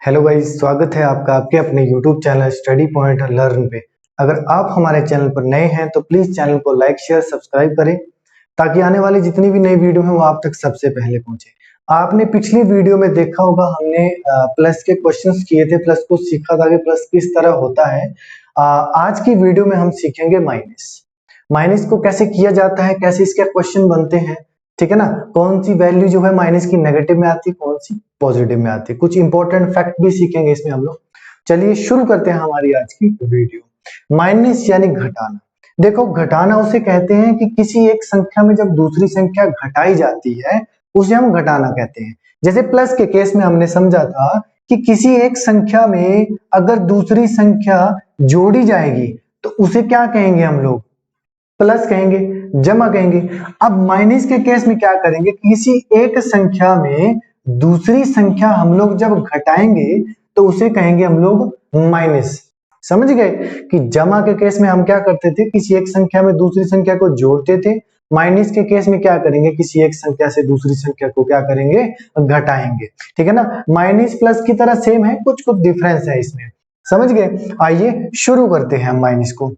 Hello guys, स्वागत है आपका आपके अपने YouTube channel study point learn पे। अगर आप हमारे चैनल पर नए हैं तो प्लीज चैनल को लाइक शेयर सब्सक्राइब करें ताकि आने वाली जितनी भी नई वीडियो है वो आप तक सबसे पहले पहुंचे। आपने पिछली वीडियो में देखा होगा, हमने प्लस के क्वेश्चंस किए थे, प्लस को सीखा था कि प्लस किस तरह होता है। आज की वीडियो में हम सीखेंगे माइनस। माइनस को कैसे किया जाता है, कैसे इसके क्वेश्चन बनते हैं, ठीक है ना। कौन सी वैल्यू जो है माइनस की नेगेटिव में आती है, कौन सी पॉजिटिव में आती है, कुछ इंपॉर्टेंट फैक्ट भी सीखेंगे इसमें हम लोग। चलिए शुरू करते हैं हमारी आज की वीडियो। माइनस यानी घटाना। देखो, घटाना उसे कहते हैं कि किसी एक संख्या में जब दूसरी संख्या घटाई जाती है उसे हम घटाना कहते हैं। जैसे प्लस के केस में हमने समझा था कि किसी एक संख्या में अगर दूसरी संख्या जोड़ी जाएगी तो उसे क्या कहेंगे हम लोग, प्लस कहेंगे, जमा कहेंगे। अब माइनस के केस में क्या करेंगे, किसी एक संख्या में दूसरी संख्या हम लोग जब घटाएंगे तो उसे कहेंगे हम लोग माइनस। समझ गए कि जमा के केस में हम क्या करते थे, किसी एक संख्या में दूसरी संख्या को जोड़ते थे। माइनस के केस में क्या करेंगे, किसी एक संख्या से दूसरी संख्या को क्या करेंगे, घटाएंगे। ठीक है ना। माइनस प्लस की तरह सेम है, कुछ कुछ डिफरेंस है इसमें। समझ गए। आइए शुरू करते हैं हम माइनस को।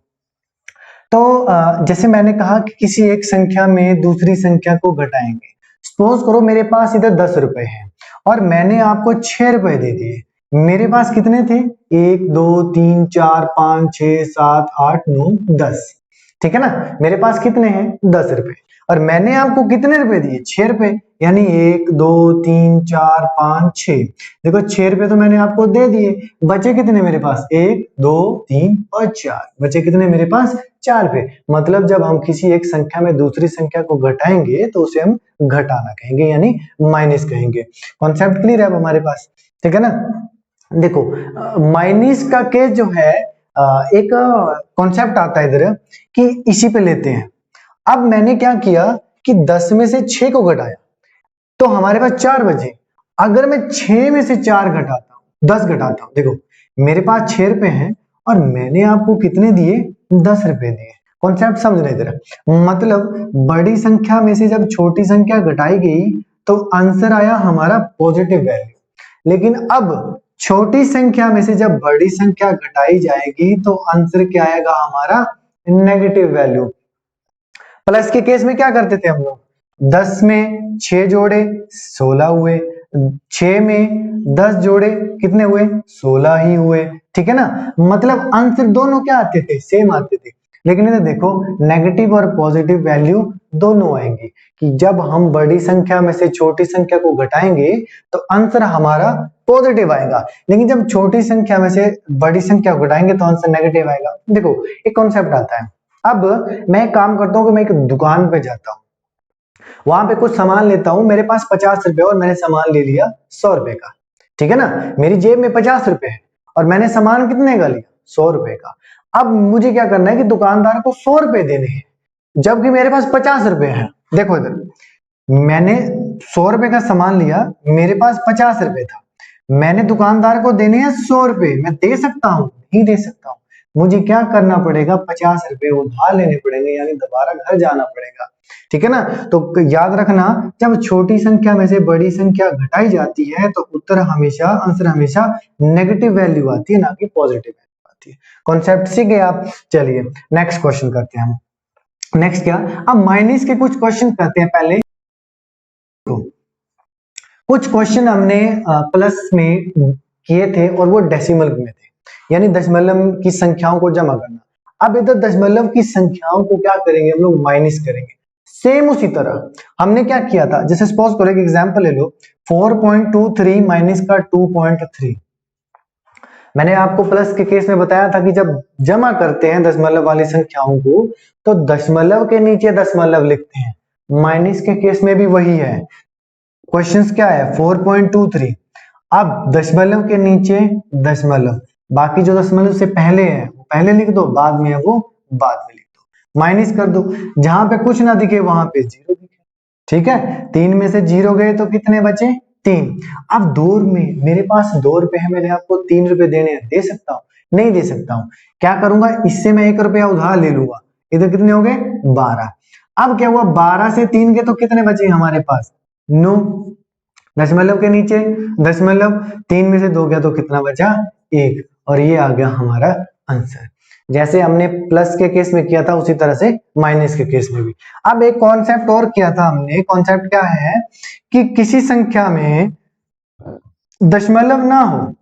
तो जैसे मैंने कहा कि किसी एक संख्या में दूसरी संख्या को घटाएंगे। सपोज करो मेरे पास इधर 10 रुपए हैं और मैंने आपको 6 रुपए दे दिए। मेरे पास कितने थे, 1 2 3 4 5 6 7 8 9 10। ठीक है ना। मेरे पास कितने हैं, 10 रुपए, और मैंने आपको कितने रुपए दिए, 6 रुपए। यानी 1 2 3 4 5 6। देखो 6 रुपए तो मैंने आपको दे दिए, बचे कितने मेरे पास, 1 2 3 और 4। बचे कितने मेरे पास, 4 रुपए। मतलब जब हम किसी एक संख्या में दूसरी संख्या को घटाएंगे तो उसे हम घटाना कहेंगे, यानी माइनस कहेंगे। कॉन्सेप्ट क्लियर है अब हमारे पास, ठीक है ना। देखो माइनस का केस जो है, एक कॉन्सेप्ट आता है इधर कि इसी पे लेते हैं। अब मैंने क्या किया कि 10 में से 6 को घटाया तो हमारे पास 4 बचे। अगर मैं 6 में से 4 घटाता हूं, 10 घटाता हूं, देखो मेरे पास 6 रुपए हैं और मैंने आपको कितने दिए, 10 रुपए दिए। कॉन्सेप्ट समझ रहे इधर। मतलब बड़ी संख्या में से जब छोटी संख्या घटाई गई तो आंसर आया हमारा पॉजिटिव वैल्यू। लेकिन अब छोटी संख्या में से जब बड़ी संख्या घटाई जाएगी तो आंसर क्या आएगा हमारा, नेगेटिव वैल्यू। प्लस के केस में क्या करते थे हम लोग, 10 में 6 जोड़े 16 हुए, 6 में 10 जोड़े कितने हुए, 16 ही हुए। ठीक है ना। मतलब आंसर दोनों क्या आते थे, सेम आते थे। लेकिन इधर देखो नेगेटिव और पॉजिटिव वैल्यू दोनों आएंगी कि जब हम बड़ी संख्या में से छोटी संख्या को घटाएंगे तो आंसर हमारा पॉजिटिव आएगा, लेकिन जब छोटी संख्या में से बड़ी संख्या को घटाएंगे तो आंसर नेगेटिव आएगा। देखो एक कॉन्सेप्ट आता है। अब मैं एक काम करता हूं कि मैं एक दुकान पे जाता हूं, वहां पे कुछ सामान लेता हूं, मेरे पास 50 रुपए और मैंने सामान ले लिया 100 रुपए का। ठीक है ना। मेरी जेब में 50 रुपए है और मैंने सामान कितने का लिया, 100 रुपए का। अब मुझे क्या करना है कि दुकानदार को 100 रुपए देने हैं जबकि मेरे पास 50 रुपए हैं। देखो इधर मैंने 100 रुपए का सामान लिया, मेरे पास 50 रुपए था, मैंने दुकानदार को देने हैं 100 रुपए। मैं दे सकता हूं, नहीं दे सकता हूं। मुझे क्या करना पड़ेगा, 50 रुपए उधार लेने पड़ेंगे, यानी दोबारा घर जाना पड़ेगा। ठीक है ना। तो याद रखना, जब छोटी संख्या में से बड़ी संख्या घटाई जाती है तो उत्तर हमेशा, आंसर हमेशा नेगेटिव वैल्यू आती है, ना कि पॉजिटिव वैल्यू आती है। कॉन्सेप्ट सीख गए आप। चलिए नेक्स्ट क्वेश्चन करते हैं हम। नेक्स्ट क्या, अब माइनस के कुछ क्वेश्चन करते हैं। पहले कुछ क्वेश्चन हमने प्लस में किए थे और वो डेसिमल में थे, यानी दशमलव की संख्याओं को जमा करना। अब इधर दशमलव की संख्याओं को क्या करेंगे, हम लोग माइनस करेंगे। सेम उसी तरह हमने क्या किया था, जैसे सपोज करो एक एग्जांपल ले लो, 4.23 माइनस का 2.3। मैंने आपको प्लस के केस में बताया था कि जब जमा करते हैं दशमलव वाली संख्याओं को तो दशमलव के नीचे दशमलव लिखते हैं। माइनस के केस में भी वही है। क्वेश्चंस क्या है, 4.23। अब दशमलव के नीचे दशमलव, बाकी जो दशमलव से पहले है वो पहले लिख दो, बाद में है वो बाद में लिख दो, माइनस कर दो। जहां पे कुछ ना दिखे वहां पे 0 दिखे। ठीक है। 3 में से 0 गए तो कितने बचे, 3। अब 2 में मेरे पास 2 रुपए है, मैंने आपको 3 रुपए देने हैं, दे सकता हूं, नहीं दे सकता हूं। क्या करूंगा, इससे मैं 1 रुपया उधार ले लूंगा। इधर कितने हो गए, 12। अब क्या हुआ, 12 से 3 के तो कितने बचे हमारे पास, 9। दशमलव के नीचे दशमलव, 3 में से 2 गया तो कितना बचा 1, और ये आ गया हमारा आंसर। जैसे हमने प्लस के केस में किया था उसी तरह से माइनस के केस में भी। अब एक कॉन्सेप्ट और किया था हमने, कॉन्सेप्ट क्या है कि किसी संख्या में दशमलव ना हो,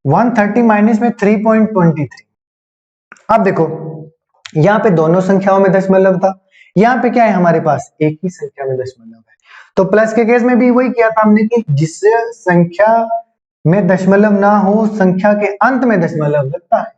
130 माइनस में 3.23। अब देखो यहाँ पे दोनों संख्याओं में दशमलव था, यहाँ पे क्या है हमारे पास एक ही संख्या में दशमलव है। तो प्लस के केस में भी वही किया था हमने कि जिस संख्या में दशमलव ना हो संख्या के अंत में दशमलव लगता है।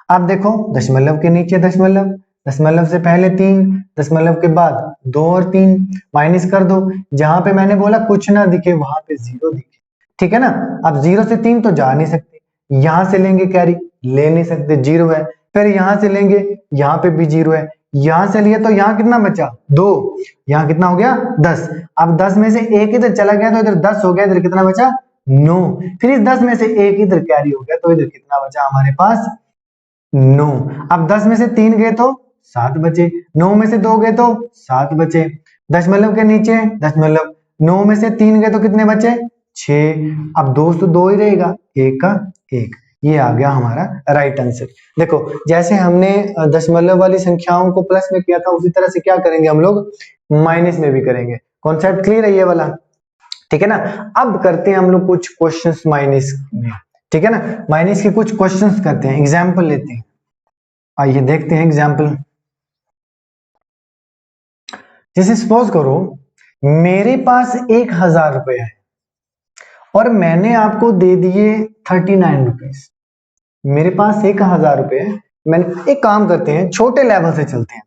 अब देखो दशमलव के नीचे दशमलव, दशमलव से पहले 3, दशमलव के बाद 2 और 3, माइनस कर दो, जहां पे मैंने बोला कुछ ना दिखे वहां पे 0 दिखे, ठीक है ना। अब 0 से 3 तो जा नहीं सकते, यहां से लेंगे कैरी, ले नहीं सकते, 0 है। फिर यहां से लेंगे, यहाँ पे भी 0 है, यहां से लिए तो यहाँ कितना बचा 2, यहाँ कितना हो गया 10। अब 10 में से एक इधर चला गया तो इधर 10 हो गया, इधर कितना बचा 9। फिर इस 10 में से एक इधर कैरी हो गया तो इधर कितना बचा हमारे पास 9। अब 10 में से 3 गए तो 7 बचे, 9 में से 2 गए तो 7 बचे, दशमलव के नीचे दशमलव, 9 में से 3 गए तो कितने बचे 6। अब 2 तो 2 ही रहेगा, 1 का 1, ये आ गया हमारा राइट आंसर। देखो जैसे हमने दशमलव वाली संख्याओं को प्लस में किया था उसी तरह से क्या करेंगे हम लोग माइनस में भी करेंगे। कॉन्सेप्ट क्लियर है ये वाला, ठीक है ना। अब करते हैं हम लोग कुछ क्वेश्चंस माइनस में, ठीक है ना। माइनस के कुछ क्वेश्चंस करते हैं, एग्जाम्पल लेते हैं। आइए देखते हैं एग्जाम्पल। जैसे सपोज करो मेरे पास 1000 रुपए है और मैंने आपको दे दिए 39 रुपीज। मेरे पास 1000 रुपए है, मैंने एक काम करते हैं छोटे लेवल से चलते हैं,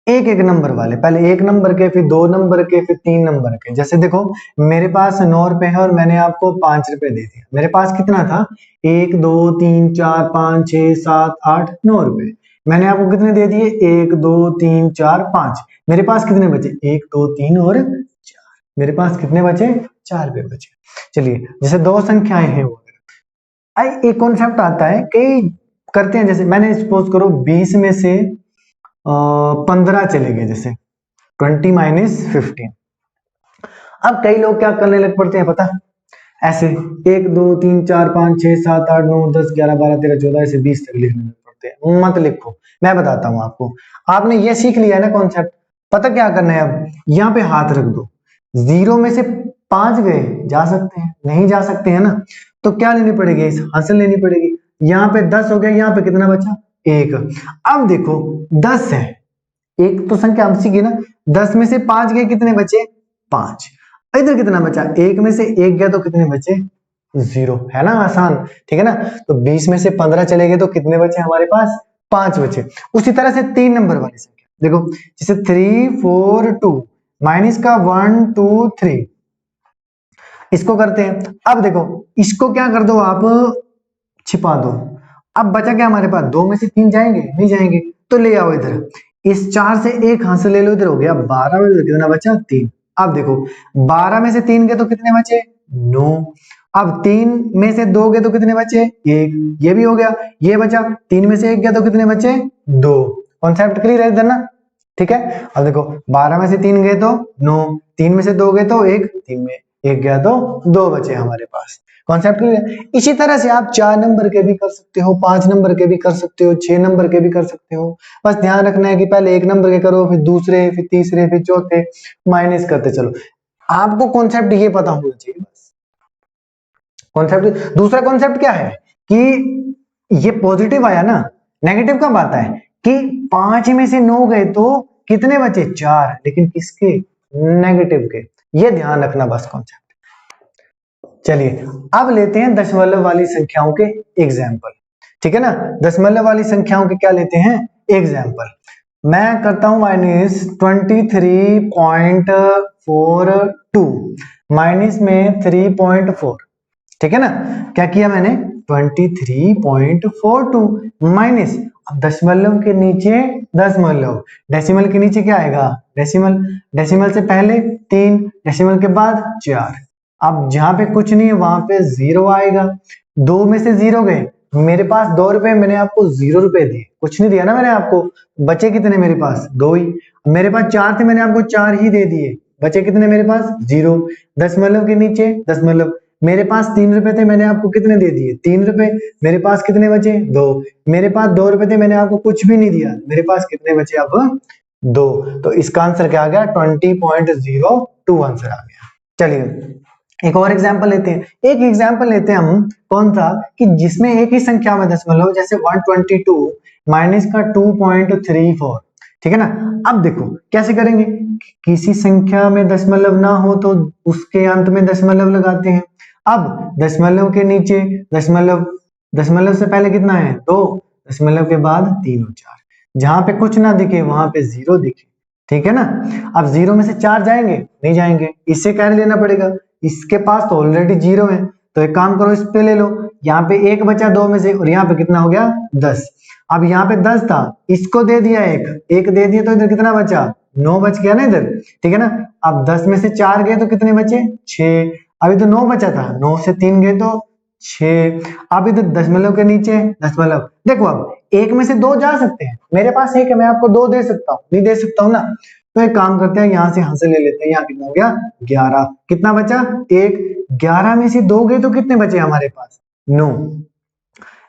एक एक नंबर वाले, पहले 1 नंबर के, फिर 2 नंबर के, फिर 3 नंबर के। जैसे देखो मेरे पास 9 रुपए है और मैंने आपको 5 रुपए दे दिया। मेरे पास कितना था 1 2 3 4 5 6 7 8 9 रुपए। मैंने आपको कितने दे दिए 1 2 3 4 5। मेरे पास कितने बचे 1 2 3 और 4। मेरे पास कितने बचे 4 रुपए बचे। चलिए जैसे दो संख्याएं हैं वो एक कॉन्सेप्ट आता है, कई करते हैं। जैसे मैंने सपोज करो 20 में से 15 चले गए, जैसे 20 माइनस 15। अब कई लोग क्या करने लग पड़ते हैं पता, ऐसे 1 2 3 4 5 6 7 8 9 10 11 12 13 14 ऐसे 20 तक लिखने लग पड़ते हैं। मत लिखो, मैं बताता हूं आपको। आपने ये सीख लिया है ना कॉन्सेप्ट, पता क्या करना है। अब यहाँ पे हाथ रख दो, 0 में से 5 गए, जा सकते हैं नहीं जा सकते हैं ना, तो क्या लेनी पड़ेगी हासिल लेनी पड़ेगी। यहाँ पे 10 हो गया, यहाँ पे कितना बचा 1। अब देखो 10 है, एक तो संख्या हमसी की ना, 10 में से 5 गए कितने बचे 5। इधर कितना बचा 1 में से 1 गया तो कितने बचे 0, है ना आसान, ठीक है ना। तो 20 में से 15 चले गए तो कितने बचे हमारे पास 5 बचे। उसी तरह से 3 नंबर वाली संख्या देखो, जैसे 3 4 2 माइनस का 1 2 3, इसको करते हैं। अब देखो इसको क्या कर दो आप छिपा दो। अब बचा क्या हमारे पास 2 में से 3 जाएंगे नहीं जाएंगे, तो ले आओ इधर, इस 4 से 1 हासिल ले लो, इधर हो गया 12 में से कितना बचा 3। अब देखो 12 में से 3 गए तो कितने बचे 9। अब 3 में से 2 गए तो कितने बचे 1, ये भी हो गया, ये बचा। 3 में से 1 गया तो कितने बचे 2। कॉन्सेप्ट क्लियर है इधर ना, ठीक है। अब देखो 12 में से 3 गए तो 9, 3 में से 2 गए तो 1, 3 में 1 गया तो 2 बचे हमारे पास। Concept clear. इसी तरह से आप 4 नंबर के भी कर सकते हो, 5 नंबर के भी कर सकते हो, 6 नंबर के भी कर सकते हो। बस ध्यान रखना है कि पहले 1 नंबर के करो, फिर दूसरे, फिर तीसरे, फिर चौथे, माइनस करते चलो। आपको कॉन्सेप्ट ये पता होना चाहिए बस। कॉन्सेप्ट दूसरा कॉन्सेप्ट क्या है कि ये पॉजिटिव आया ना, नेगेटिव कब आता है कि 5 में से 9 गए तो कितने बचे 4, लेकिन किसके नेगेटिव के। ये ध्यान रखना बस कॉन्सेप्ट। चलिए अब लेते हैं दशमलव वाली संख्याओं के एग्जाम्पल, ठीक है ना। दशमलव वाली संख्याओं के क्या लेते हैं एग्जाम्पल। मैं करता हूं -23.42 माइनस में 3.4, ठीक है ना। क्या किया मैंने 23.42 माइनस, अब दशमलव के नीचे दशमलव, डेसिमल के नीचे क्या आएगा डेसिमल, डेसिमल से पहले 3, डेसिमल के बाद 4। अब जहां पे कुछ नहीं है वहां पे 0 आएगा। 2 में से 0 गए, मेरे पास 2 रुपए, मैंने आपको 0 रुपए दिए, कुछ नहीं दिया ना मैंने आपको, बचे कितने मेरे पास 2 ही। मेरे पास 4 थे, मैंने आपको 4 ही दे दिए, बचे कितने मेरे पास 0। दशमलव के नीचे दशमलव, मेरे पास 3 रुपए थे, मैंने आपको कितने दे दिए 3 रुपए। मेरे पास कितने बचे 2। मेरे पास 2 रुपए थे, मैंने आपको कुछ भी नहीं दिया, मेरे पास कितने बचे अब 2। तो इसका आंसर क्या आ गया 20.02 आंसर आ गया। चलिए एक और एग्जांपल लेते हैं। एक एग्जांपल लेते हैं हम, कौन सा, कि जिसमें एक ही संख्या में दशमलव, जैसे 122 माइनस का 2.34, ठीक है ना। अब देखो कैसे करेंगे, किसी संख्या में दशमलव ना हो तो उसके अंत में दशमलव लगाते हैं। अब दशमलव के नीचे दशमलव, दशमलव से पहले कितना है 2, दशमलव के बाद 3 और 4, जहां पे कुछ ना दिखे वहां पे 0 दिखे, ठीक है ना। अब 0 में से 4 जाएंगे, नहीं जाएंगे, इससे कैरी लेना पड़ेगा, इसके पास तो ऑलरेडी 0 है, तो एक काम करो इस पे ले लो, यहाँ पे 1 बचा 2 में से, और यहाँ पे कितना हो गया 10। अब यहाँ पे 10 था, इसको दे दिया 1 दे दिया, तो इधर कितना बचा 9 बच गया ना इधर, ठीक है ना। अब 10 में से 4 गए तो कितने बचे 6। अब इधर 9 बचा था, 9 से 3 गए तो 6। अब इधर दशमलव के नीचे दशमलव, देखो अब 1 में से 2 जा सकते हैं, मेरे पास 1 है, मैं आपको 2 दे सकता हूँ, नहीं दे सकता हूँ ना। तो एक काम करते हैं, यहाँ से हासिल ले लेते हैं, यहाँ कितना हो गया 11, कितना बचा 1। 11 में से 2 गए तो कितने बचे हमारे पास 9,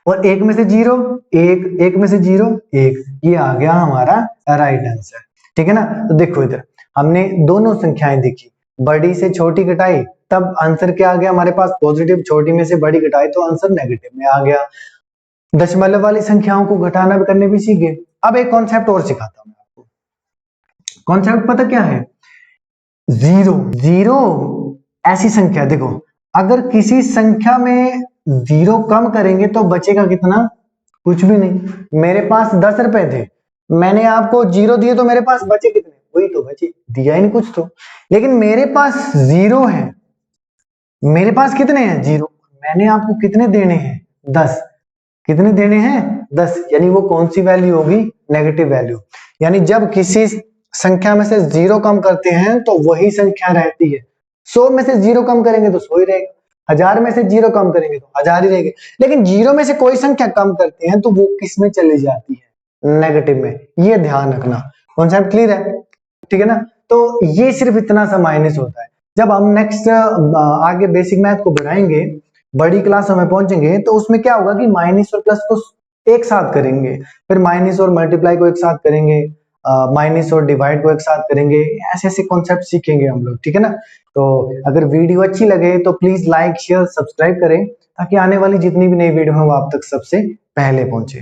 और 1 में से 0 1, 1 में से 0 1, ये आ गया हमारा राइट आंसर, ठीक है ना। तो देखो इधर हमने दोनों संख्याएं देखी, बड़ी से छोटी घटाई तब आंसर क्या आ गया हमारे पास पॉजिटिव, छोटी में से बड़ी घटाई तो आंसर नेगेटिव में आ गया। दशमलव वाली संख्याओं को घटाना भी करने भी सीख गए। अब एक कॉन्सेप्ट और सिखाता हूं आपको, कॉन्सेप्ट पता क्या है, जीरो ऐसी संख्या, देखो अगर किसी संख्या में 0 कम करेंगे तो बचेगा कितना, कुछ भी नहीं। मेरे पास 10 रुपए थे, मैंने आपको 0 दिए तो मेरे पास बचे कितने, वही तो बचे, दिया ही नहीं कुछ तो। लेकिन मेरे पास 0 है, मेरे पास कितने हैं 0, मैंने आपको कितने देने हैं 10, कितने देने हैं 10, यानी वो कौन सी वैल्यू होगी नेगेटिव वैल्यू। यानी जब किसी संख्या में से 0 कम करते हैं तो वही संख्या रहती है। 100 में से 0 कम करेंगे तो 100 ही रहेगा, 1000 में से 0 कम करेंगे तो 1000 ही रहेगा। लेकिन 0 में से कोई संख्या कम करते हैं तो वो किस में चली जाती है, नेगेटिव में। ये ध्यान रखना, कॉन्सेप्ट क्लियर है, ठीक है ना। तो ये सिर्फ इतना सा माइनस होता है। जब हम नेक्स्ट आगे बेसिक मैथ को बढ़ाएंगे, बड़ी क्लासों में पहुंचेंगे, तो उसमें क्या होगा कि माइनस और प्लस को एक साथ करेंगे, फिर माइनस और मल्टीप्लाई को एक साथ करेंगे, माइनस और डिवाइड को एक साथ करेंगे, ऐसे ऐसे कॉन्सेप्ट सीखेंगे हम लोग, ठीक है ना। तो अगर वीडियो अच्छी लगे तो प्लीज लाइक शेयर सब्सक्राइब करें, ताकि आने वाली जितनी भी नई वीडियो है वो आप तक सबसे पहले पहुंचे।